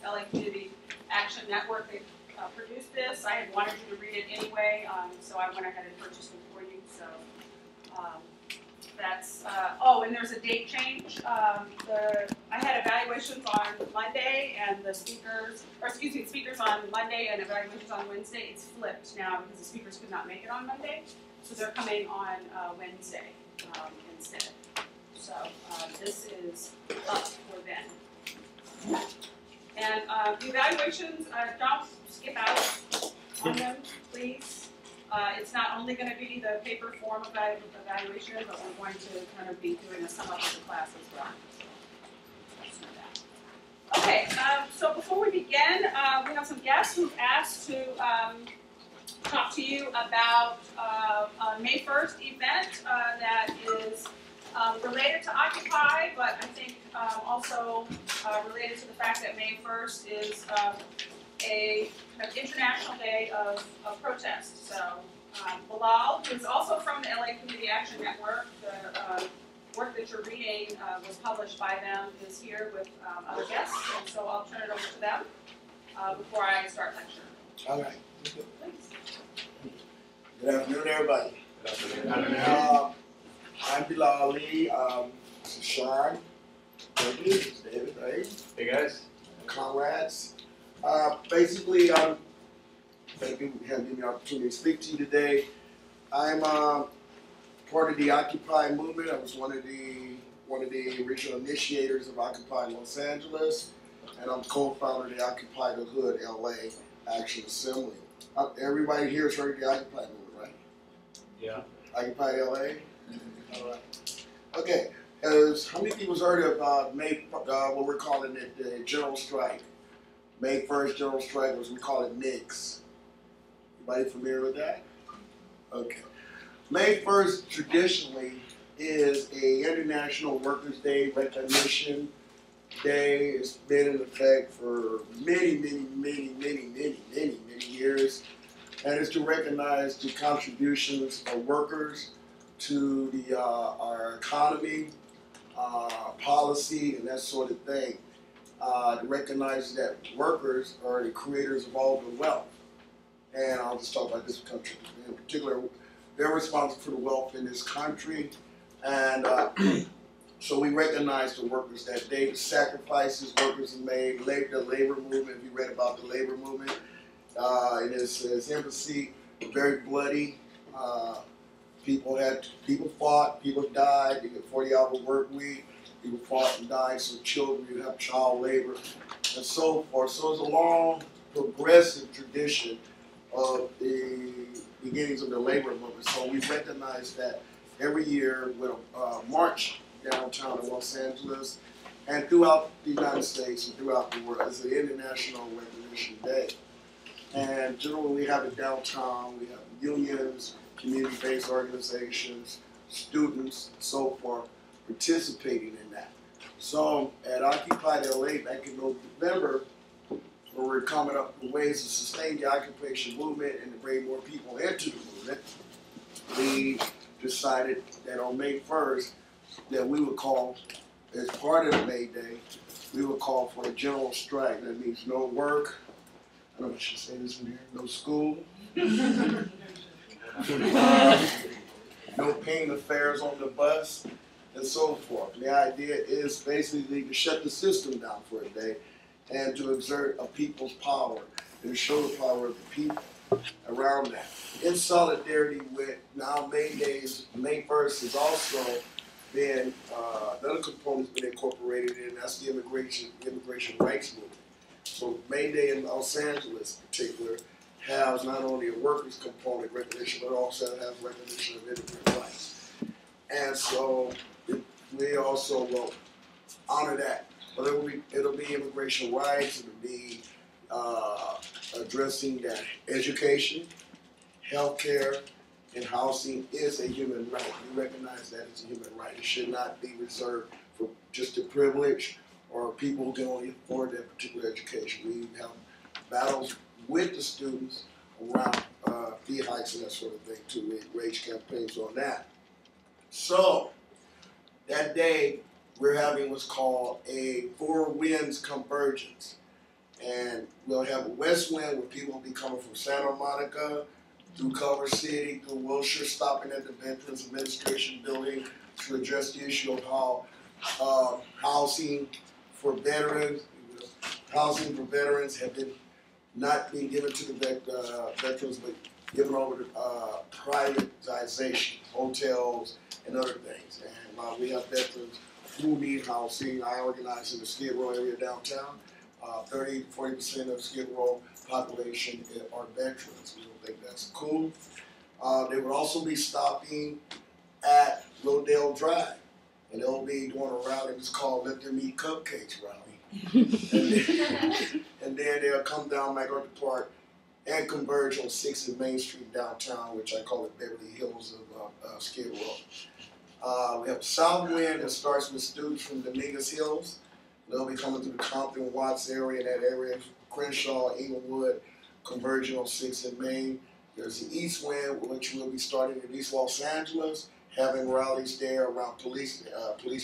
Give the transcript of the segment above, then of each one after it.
LA Community Action Network. They produced this. I had wanted you to read it anyway, so I went ahead and purchased it for you. So that's, oh, and there's a date change. I had evaluations on Monday and the speakers, or excuse me, speakers on Monday and evaluations on Wednesday. It's flipped now because the speakers could not make it on Monday. So they're coming on Wednesday instead. So this is up for them. And the evaluations, don't skip out on them, please. It's not only going to be the paper form evaluation, but we're going to kind of be doing a sum up of the class as well. So let's do that. Okay, so before we begin, we have some guests who've asked to talk to you about a May 1st event that is related to Occupy, but I think also related to the fact that May 1st is a kind of international day of protest. So Bilal, who's also from the LA Community Action Network, the work that you're reading was published by them, is here with other guests, and so I'll turn it over to them before I start lecturing. All right. Please. Good afternoon, everybody. Good afternoon. I'm Bilal Ali. This is Sean. This is David, right? Hey guys. Comrades. Basically, thank you for having me the opportunity to speak to you today. I'm part of the Occupy movement. I was one of the original initiators of Occupy Los Angeles, and I'm co-founder of the Occupy the Hood LA Action Assembly. Everybody here has heard of the Occupy movement, right? Yeah. Occupy LA? All right. Okay. How many people's heard of what we're calling it the general strike? May 1st general strike, as we call it NICS. Anybody familiar with that? Okay. May 1st traditionally is a International Workers' Day recognition day. It's been in effect for many years. And it's to recognize the contributions of workers to our economy, policy, and that sort of thing. To recognize that workers are the creators of all the wealth. And I'll just talk about this country in particular. They're responsible for the wealth in this country. And so we recognize the workers that day, the sacrifices workers have made, the labor movement. If you read about the labor movement, in its infancy, very bloody. People fought, people died, they get 40-hour work week, people fought and died, so children, you have child labor, and so forth. So it's a long, progressive tradition of the beginnings of the labor movement. So we recognize that every year with a march downtown in Los Angeles and throughout the United States and throughout the world. It's an International Recognition Day. And generally we have it downtown, we have unions, community-based organizations, students, and so forth, participating in that. So at Occupy LA back in November, where we're coming up with ways to sustain the occupation movement and to bring more people into the movement, we decided that on May 1st, that we would call, as part of the May Day, we would call for a general strike. That means no work, I don't know if I should say this in here, no school, no paying the fares on the bus, and so forth. The idea is basically to shut the system down for a day and to exert a people's power and to show the power of the people around that. In solidarity with now May 1st has also been, another component's been incorporated in, that's the immigration rights movement. So May Day in Los Angeles in particular has not only a workers' component recognition, but also has recognition of immigrant rights. And so we also will honor that. But it'll be immigration rights, it'll be addressing that education, healthcare, and housing is a human right. We recognize that it's a human right. It should not be reserved for just the privilege or people who can only afford that particular education. We have battles with the students around fee hikes and that sort of thing too. We wage campaigns on that. So that day we're having what's called a Four Winds Convergence. And we'll have a west wind where people will be coming from Santa Monica, through Culver City, through Wilshire, stopping at the Veterans Administration building to address the issue of how housing for veterans have been not being given to the veterans, but given over to privatization, hotels and other things. And we have veterans who need housing. I organize in the Skid Row area downtown. 30–40% of Skid Row population are veterans. We don't think that's cool. They would also be stopping at Rodale Drive, and they'll be doing a rally that's called Let Them Eat Cupcakes rally. and then they'll come down MacArthur Park and converge on 6th and Main Street downtown, which I call it Beverly Hills of Skid Row. We have a south wind that starts with students from Dominguez Hills. They'll be coming through the Compton, Watts area, that area, Crenshaw, Inglewood, converging on 6th and Main. There's the east wind, which will be starting in East Los Angeles, having rallies there around police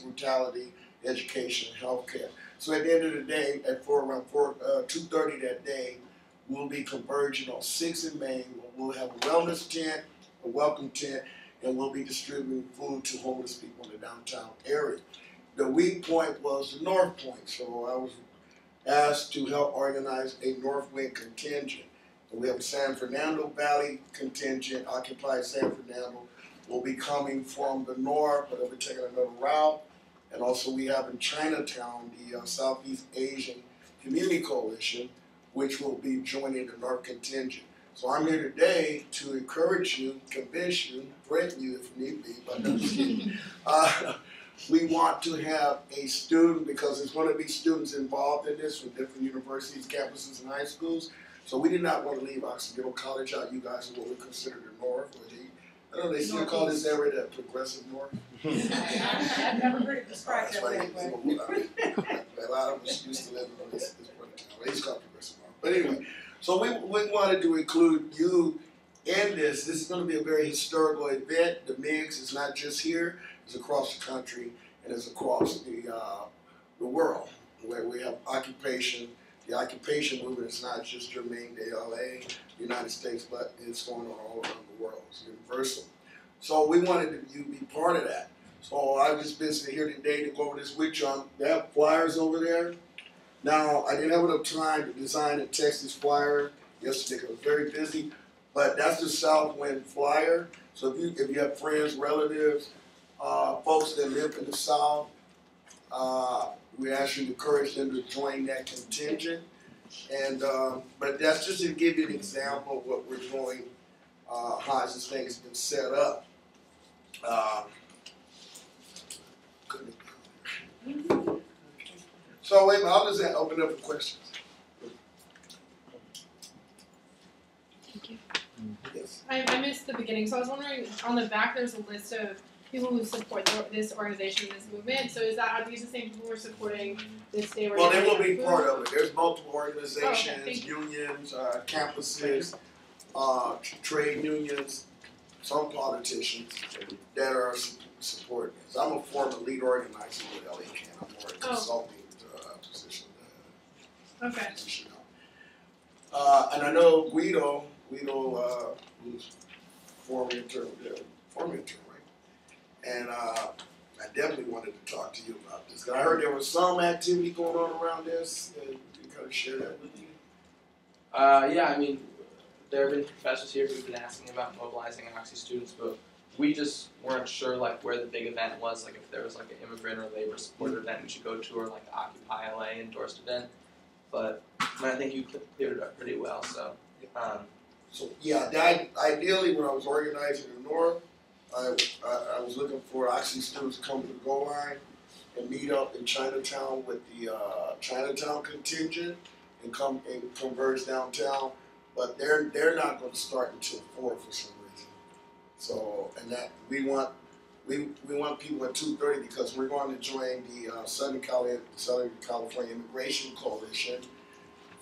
brutality, education, and healthcare. So at the end of the day, around 2:30 that day, we'll be converging on 6th and Main. We'll have a wellness tent, a welcome tent, and we'll be distributing food to homeless people in the downtown area. The weak point was the North Point, so I was asked to help organize a North Wind contingent. And we have a San Fernando Valley contingent, Occupy San Fernando, will be coming from the north, but they'll be taking another route. And also we have in Chinatown, the Southeast Asian Community Coalition, which will be joining the North contingent. So I'm here today to encourage you, convince you, threaten you if need be, but I'm just kidding. We want to have a student, because there's going to be students involved in this from different universities, campuses, and high schools. So we did not want to leave Occidental College out. You guys are what we consider the North. I don't know, they still call this area the progressive North. I've never heard it described that way. A lot of us used to live in this part of town. It's called progressive North. But anyway, so we wanted to include you in this. This is going to be a very historical event. The MIGS is not just here. It's across the country and it's across the world, where we have occupation. The occupation movement is not just germane to LA, the United States, but it's going on all around the world. It's universal. So we wanted you to be part of that. So I was busy here today to go over this with you. They have flyers over there. Now, I didn't have enough time to design and text this flyer yesterday because I was very busy, but that's the Southwind flyer. So if you have friends, relatives, folks that live in the South, we ask you to encourage them to join that contingent. And but that's just to give you an example of what we're doing, how this thing has been set up. So wait a minute, I'll just open up for questions. Thank you. Yes. I missed the beginning, so I was wondering, on the back there's a list of people who support this organization, this movement. So are these the same people who are supporting this day? Well, they will be part of it. There's multiple organizations, okay, unions, campuses, trade unions, some politicians that are supporting this. I'm a former lead organizer with LA Can. I'm more a consulting position. Okay. Position and I know Guido, who's former intern, right? And I definitely wanted to talk to you about this. I heard there was some activity going on around this. You kind of share that with me? Yeah, I mean, there have been professors here who've been asking about mobilizing Oxy students, but we just weren't sure like where the big event was, like if there was like an immigrant or labor supported event we should go to, or like the Occupy LA endorsed event. But I think you cleared it up pretty well, so. So yeah, ideally when I was organizing the North, I was looking for Oxy students to come to the goal line and meet up in Chinatown with the Chinatown contingent and come and converge downtown. But they're not going to start until 4 for some reason. So and that we want people at 2:30 because we're going to join the Southern California Immigration Coalition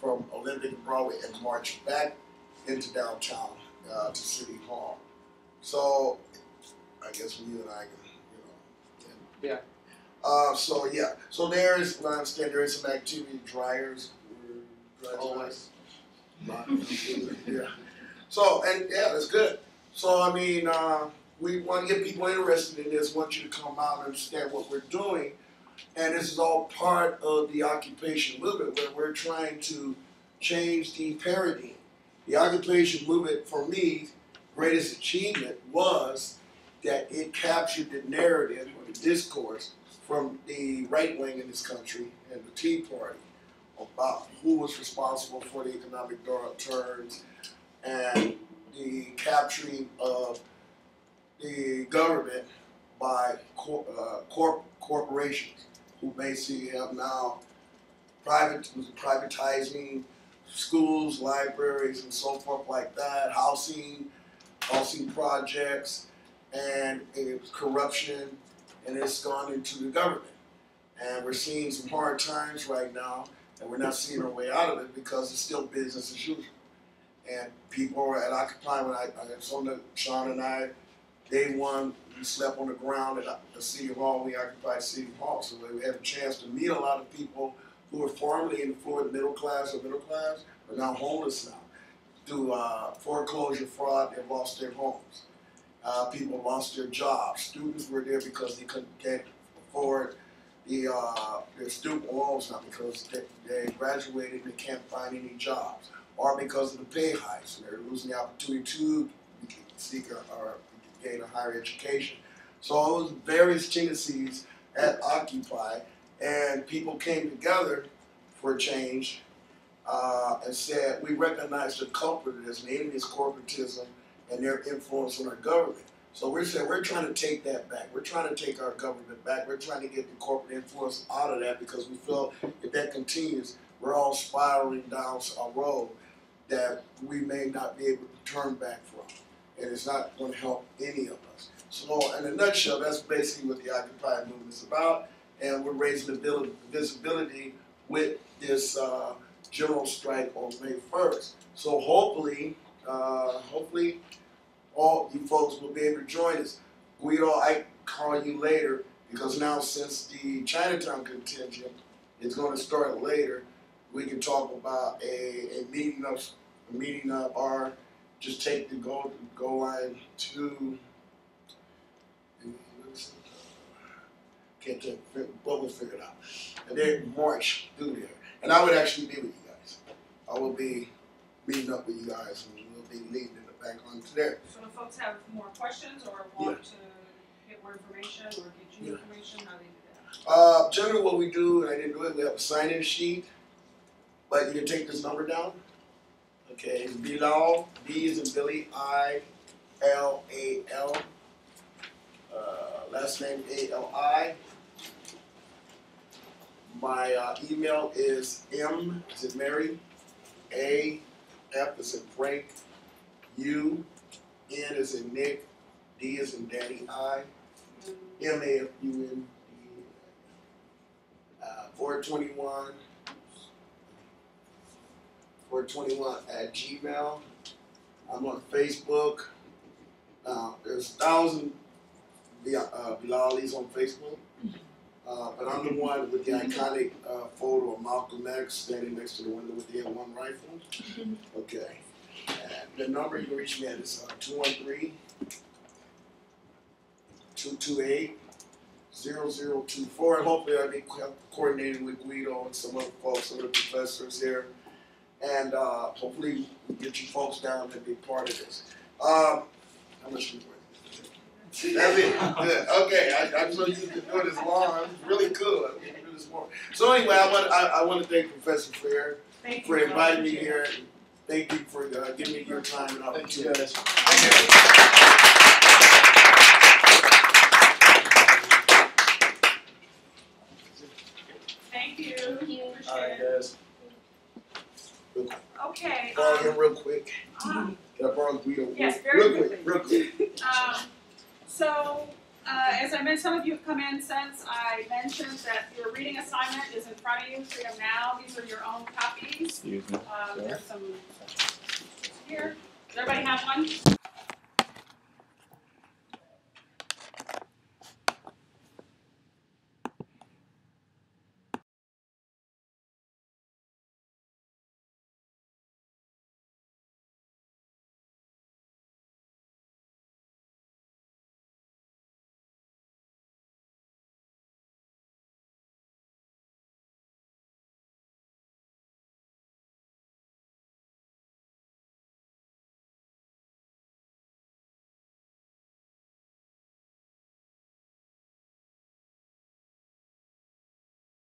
from Olympic and Broadway and march back into downtown to City Hall. So I guess you and I can, Yeah. So yeah, so there is, I understand there is some activity, dryers. Always. Yeah. So, and yeah, that's good. So, I mean, we want to get people interested in this, want you to come out and understand what we're doing. And this is all part of the occupation movement where we're trying to change the paradigm. The occupation movement, for me, greatest achievement was that it captured the narrative or the discourse from the right wing in this country and the Tea Party about who was responsible for the economic downturns and the capturing of the government by corporations who basically have now privatizing schools, libraries, and so forth like that, housing projects, and it's corruption, and it's gone into the government. And we're seeing some hard times right now, and we're not seeing our way out of it because it's still business as usual. And people are at Occupy, when I saw Sean and I, day one, we slept on the ground at the City Hall, we occupied City Hall. So we had a chance to meet a lot of people who were formerly in the Florida middle class, are now homeless now. Through foreclosure fraud, they've lost their homes. People lost their jobs. Students were there because they can't afford their student loans now because they graduated and they can't find any jobs, or because of the pay hikes. And they're losing the opportunity to seek or gain a higher education. So all those various tendencies at Occupy, and people came together for a change and said, we recognize the culprit of this, and the enemy is corporatism and their influence on our government. So we're saying we're trying to take that back. We're trying to take our government back. We're trying to get the corporate influence out of that because we feel if that continues, we're all spiraling down a road that we may not be able to turn back from. And it's not going to help any of us. So in a nutshell, that's basically what the Occupy movement is about. And we're raising the visibility with this general strike on May 1st. So hopefully all you folks will be able to join us. Guido, I call you later because now since the Chinatown contingent is going to start later, we can talk about a meeting up or just take the goal line to can't think, but we'll figure it out. And then march through there. And I would actually be with you guys. I will be meeting up with you guys and we'll be leading in the back onto there. So if folks have more questions or want to get more information or get you information, how do they do that? Generally what we do, and I didn't do it, we have a sign-in sheet, but you can take this number down. Okay, it's Bilal, B is in Billy, I-L-A-L, last name A-L-I. My email is M is in Mary, A, F is in Frank, U, N is in Nick, D is in Daddy, I, M-A-F-U-N, 421 at Gmail. I'm on Facebook. There's 1,000 Bilal Ali's on Facebook. But I'm the one with the iconic photo of Malcolm X standing next to the window with the M1 rifle. Okay. And the number you can reach me at is 213-228-0024. And hopefully I'll be coordinating with Guido and some other folks, some of the professors here. And hopefully we get you folks down and be part of this. How much you worth? That's it. Good. Okay. I'm so used to doing this long. It's really cool. We can do this more. So anyway, I want to thank Professor Fair for inviting me here. And thank you for giving me your time and opportunity. Thank you. Appreciate All right, it. guys. Okay. Borrow him real quick. Can I borrow Guido? Yes, very quickly. Real quick. So, as I mentioned, some of you have come in since I mentioned that your reading assignment is in front of you. Treat them now. These are your own copies. Excuse me. There's some here. Does everybody have one?